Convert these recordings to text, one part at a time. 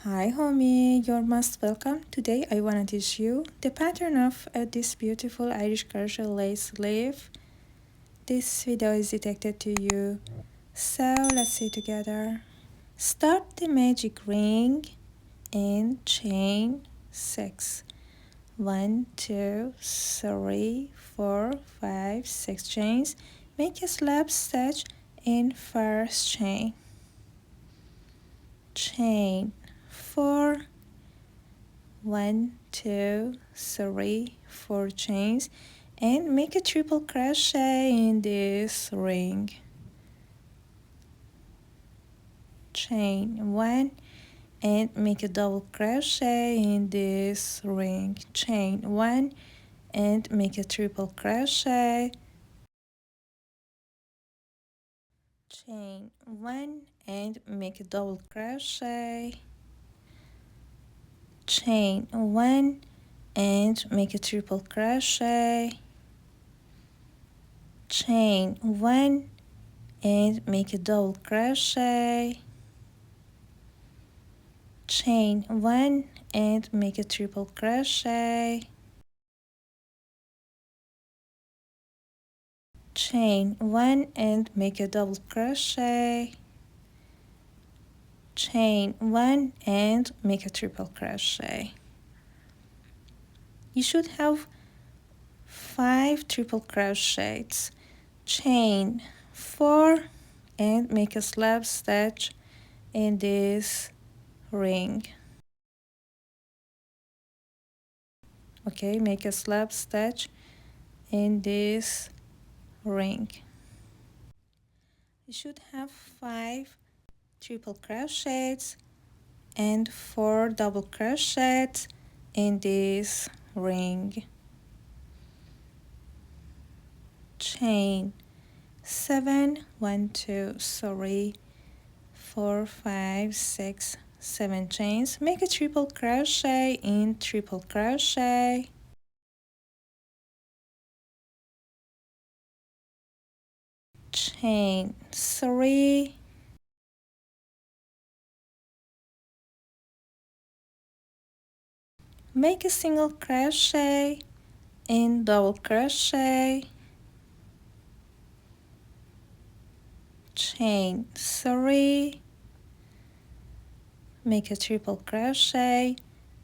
Hi homie, you're most welcome. Today I want to teach you the pattern of this beautiful Irish crochet lace sleeve. This video is dedicated to you. So let's see together. Start the magic ring and chain 6. 1, 2, 3, 4, 5, 6 chains. Make a slip stitch in first chain. Chain 4, 1, 2, 3, 4 chains and make a triple crochet in this ring. Chain 1 and make a double crochet in this ring. Chain 1 and make a triple crochet. Chain 1 and make a double crochet. Chain 1 and make a triple crochet. Chain 1 and make a double crochet. Chain 1 and make a triple crochet. Chain 1 and make a double crochet. Chain 1 and make a triple crochet. You should have 5 triple crochets. Chain 4 and make a slip stitch in this ring. Okay, make a slip stitch in this ring. You should have 5 triple crochets and 4 double crochets in this ring. Chain 7, 1, 2, 3, 4, 5, 6, 7 chains. Make a triple crochet in triple crochet. Chain 3, make a single crochet in double crochet. Chain 3, make a triple crochet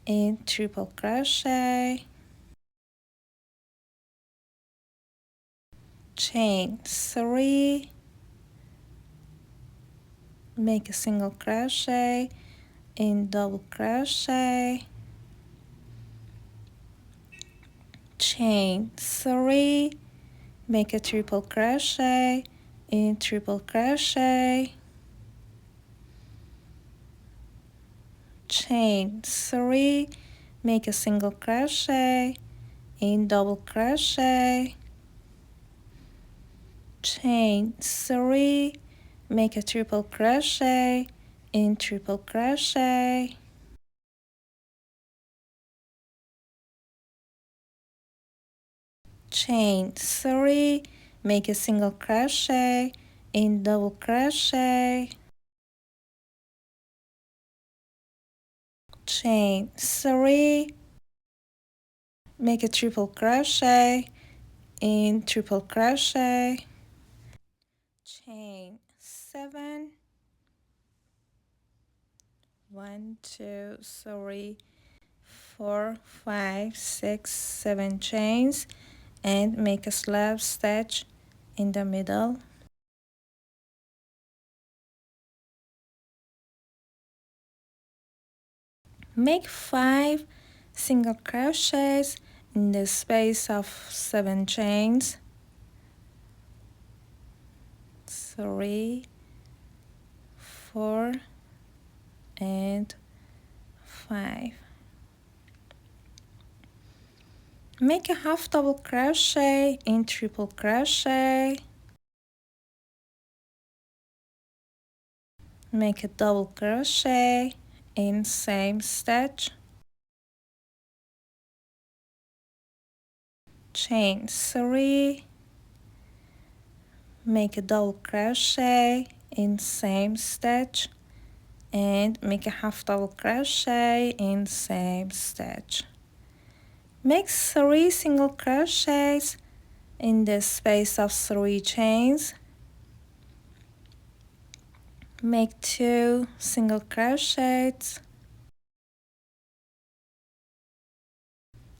in triple crochet. Chain 3, make a single crochet in double crochet. Chain 3, make a triple crochet in triple crochet. Chain 3, make a single crochet in double crochet. Chain 3, make a triple crochet in triple crochet. Chain 3, make a single crochet in double crochet. Chain 3, make a triple crochet in triple crochet. Chain 7, 1, 2, 3, 4, 5, 6, 7 chains and make a slip stitch in the middle. Make 5 single crochets in the space of 7 chains. 3, 4, and 5. Make a half double crochet in triple crochet. Make a double crochet in same stitch. Chain 3. Make a double crochet in same stitch. and make a half double crochet in same stitch. Make 3 single crochets in the space of 3 chains. Make 2 single crochets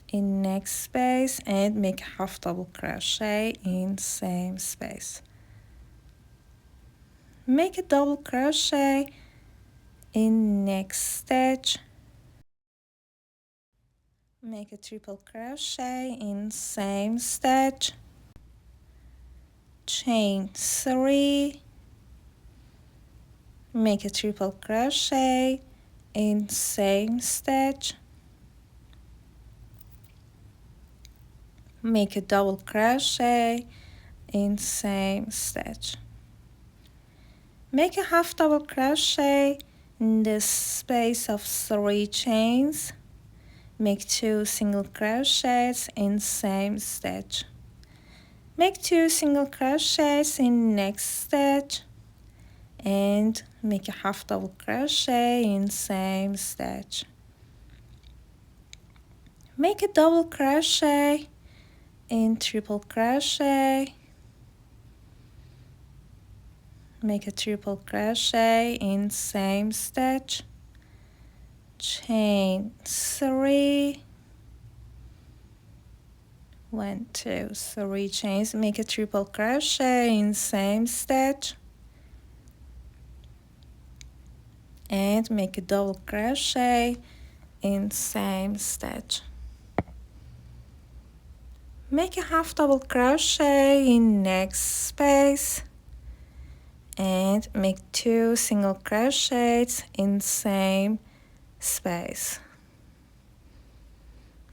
in next space and make half double crochet in same space. Make a double crochet in next stitch. Make a triple crochet in same stitch. Chain 3. Make a triple crochet in same stitch. Make a double crochet in same stitch. Make a half double crochet in the space of 3 chains. Make 2 single crochets in same stitch. Make 2 single crochets in next stitch and make a half double crochet in same stitch. Make a double crochet in triple crochet. Make a triple crochet in same stitch. Chain 3. 1, 2, 3 chains. Make a triple crochet in same stitch and make a double crochet in same stitch. Make a half double crochet in next space and make 2 single crochets in same space.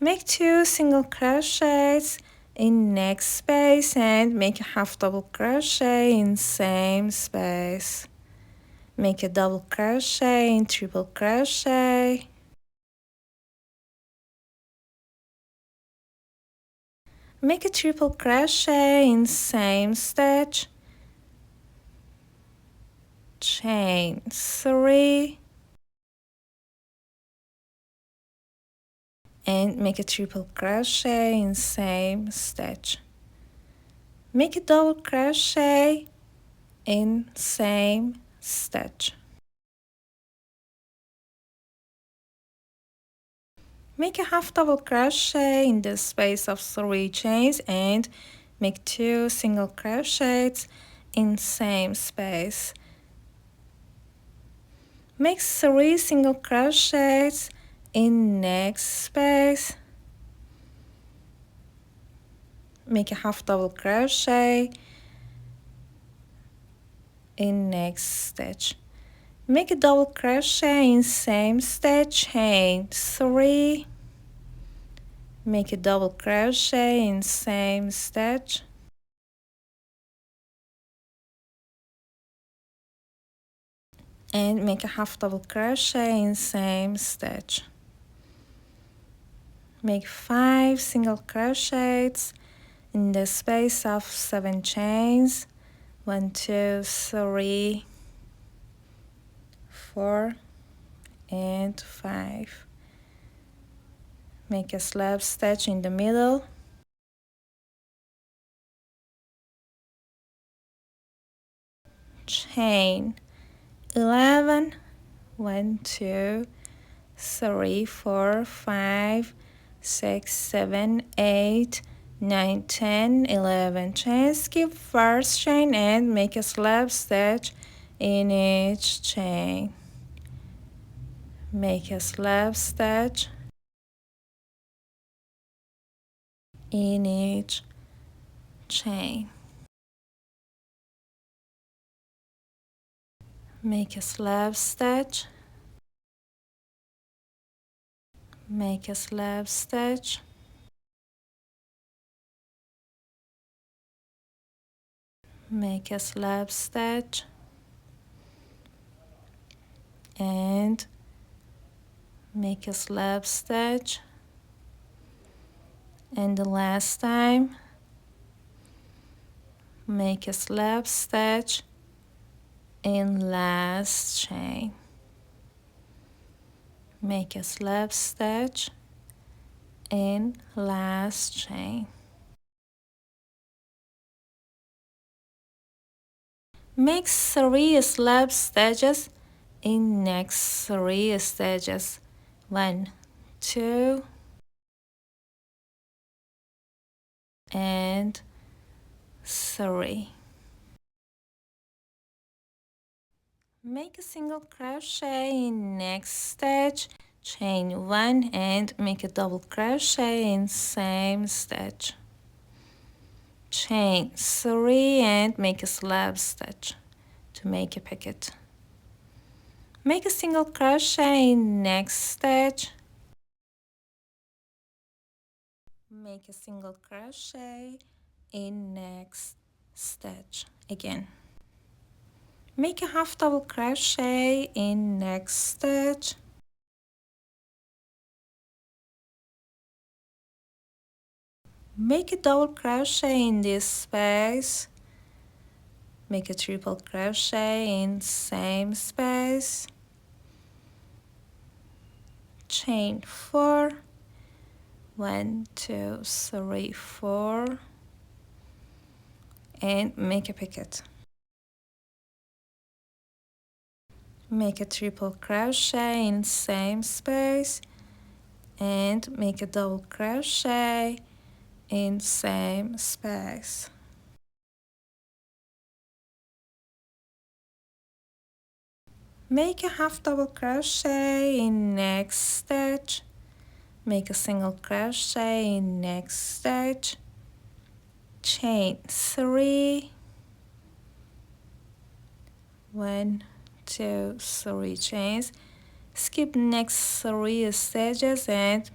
Make 2 single crochets in next space and make a half double crochet in same space. Make a double crochet in triple crochet. Make a triple crochet in same stitch. Chain 3 and make a triple crochet in same stitch. Make a double crochet in same stitch. Make a half double crochet in the space of 3 chains and make 2 single crochets in same space. Make 3 single crochets in next space. Make a half double crochet in next stitch. Make a double crochet in same stitch, chain 3. Make a double crochet in same stitch. And make a half double crochet in same stitch. Make 5 single crochets in the space of 7 chains. 1, 2, 3, 4 and 5. Make a slab stitch in the middle. Chain 11. 1, 2, 3, 4, 5, 6, 7, 8, 9, 10, 11 chains. Skip first chain and make a slab stitch in each chain. Make a slab stitch in each chain. Make a slab stitch. Make a slab stitch. Make a slab stitch and make a slab stitch, and the last time make a slab stitch in last chain. make a slip stitch in last chain. Make 3 slip stitches in next 3 stitches. 1, 2, and 3. Make a single crochet in next stitch, chain 1 and make a double crochet in same stitch. Chain 3 and make a slip stitch to make a pocket. Make a single crochet in next stitch. Make a single crochet in next stitch again. Make a half double crochet in next stitch. Make a double crochet in this space. Make a triple crochet in same space. Chain 4. 1, 2, 3, 4. And make a pocket. Make a triple crochet in same space and make a double crochet in same space. Make a half double crochet in next stitch. Make a single crochet in next stitch. Chain 3. 1, 2, 3 chains. Skip next 3 stitches and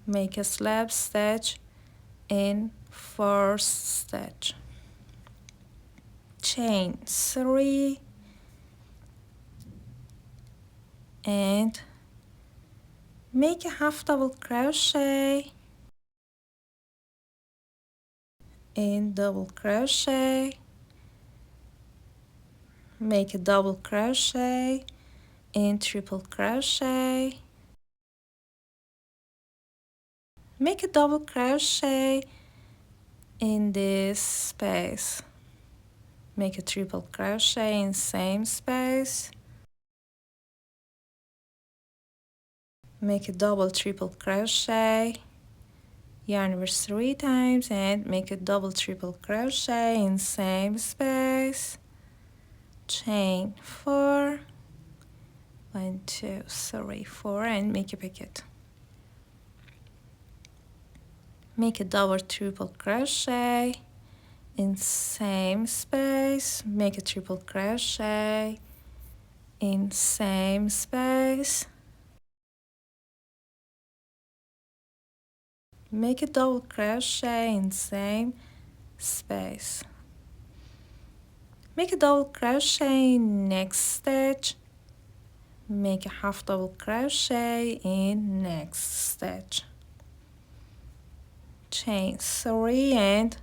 make a slip stitch in first stitch. Chain 3 and make a half double crochet and double crochet. Make a double crochet and triple crochet. Make a double crochet in this space. Make a triple crochet in same space. Make a double triple crochet. Yarn over 3 times and make a double triple crochet in same space. Chain 4. 1, 2, 3, 4 and make a pocket. Make a double triple crochet in same space. Make a triple crochet in same space. Make a double crochet in same space. Make a double crochet in next stitch. Make a half double crochet in next stitch. Chain 3 and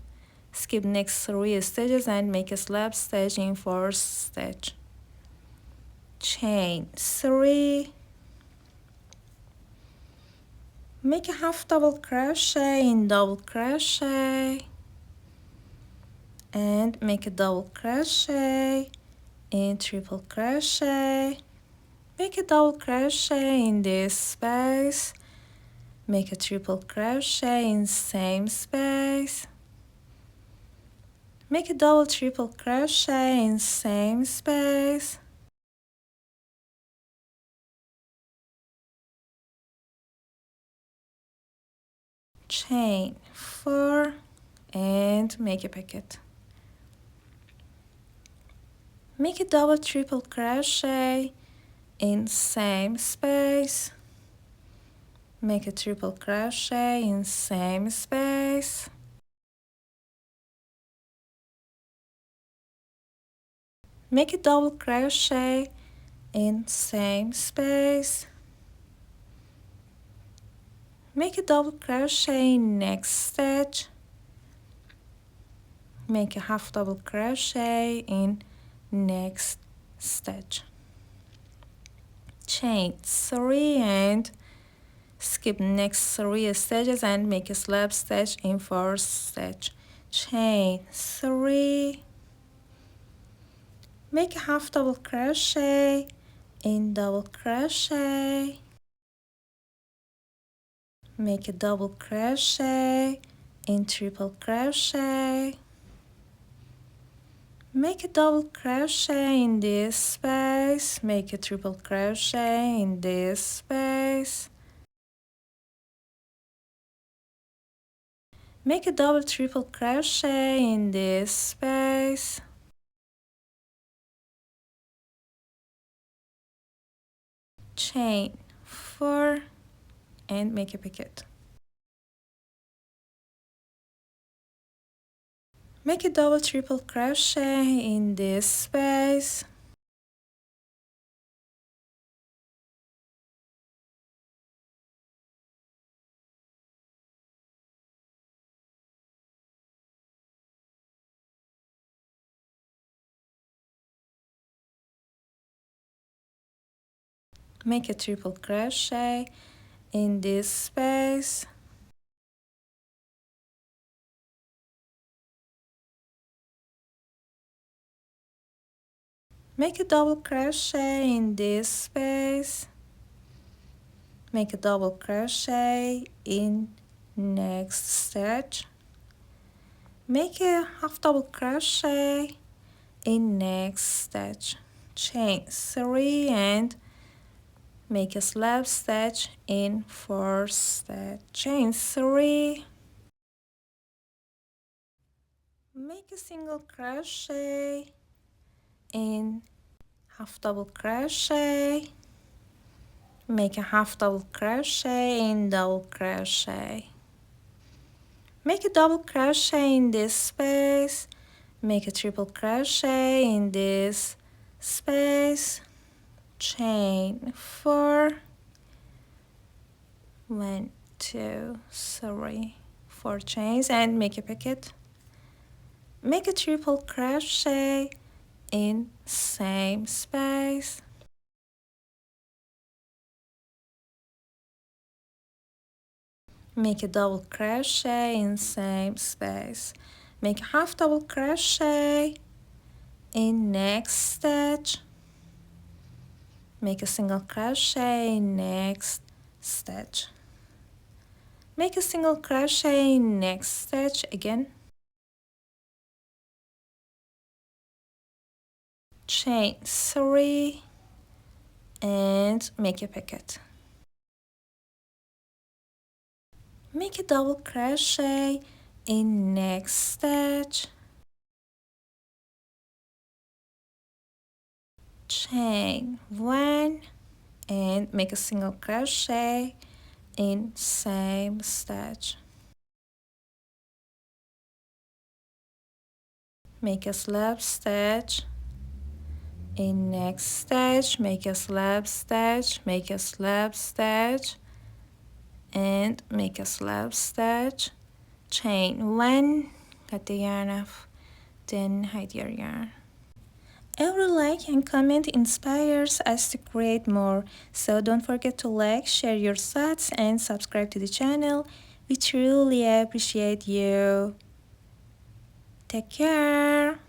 skip next 3 stitches and make a slip stitch in first stitch. Chain 3. Make a half double crochet in double crochet and make a double crochet in triple crochet. Make a double crochet in this space. Make a triple crochet in same space. Make a double triple crochet in same space. Chain 4 and make a pocket. Make a double triple crochet in same space. Make a triple crochet in same space. Make a double crochet in same space. Make a double crochet in next stitch. Make a half double crochet in next stitch. chain 3 and skip next 3 stitches and make a slip stitch in 4th stitch. Chain 3, make a half double crochet in double crochet, make a double crochet in triple crochet, make a double crochet in this space, make a triple crochet in this space, make a double triple crochet in this space, chain 4 and make a picot. Make a double triple crochet in this space, make a triple crochet in this space, make a double crochet in this space, make a double crochet in next stitch, make a half double crochet in next stitch, chain 3 and make a slip stitch in 4th stitch, chain 3, make a single crochet in half double crochet, make a half double crochet in double crochet, make a double crochet in this space, make a triple crochet in this space, chain 4, 1 2 3 4 chains and make a picot, make a triple crochet in same space, make a double crochet in same space, make a half double crochet in next stitch, make a single crochet in next stitch, make a single crochet in next stitch again, chain 3 and make a picot, make a double crochet in next stitch, chain 1 and make a single crochet in same stitch, make a slip stitch in next stitch, make a slip stitch, make a slip stitch and make a slip stitch, chain 1, cut the yarn off, then hide your yarn. Every like and comment inspires us to create more, so don't forget to like, share your thoughts and subscribe to the channel. We truly appreciate you. Take care.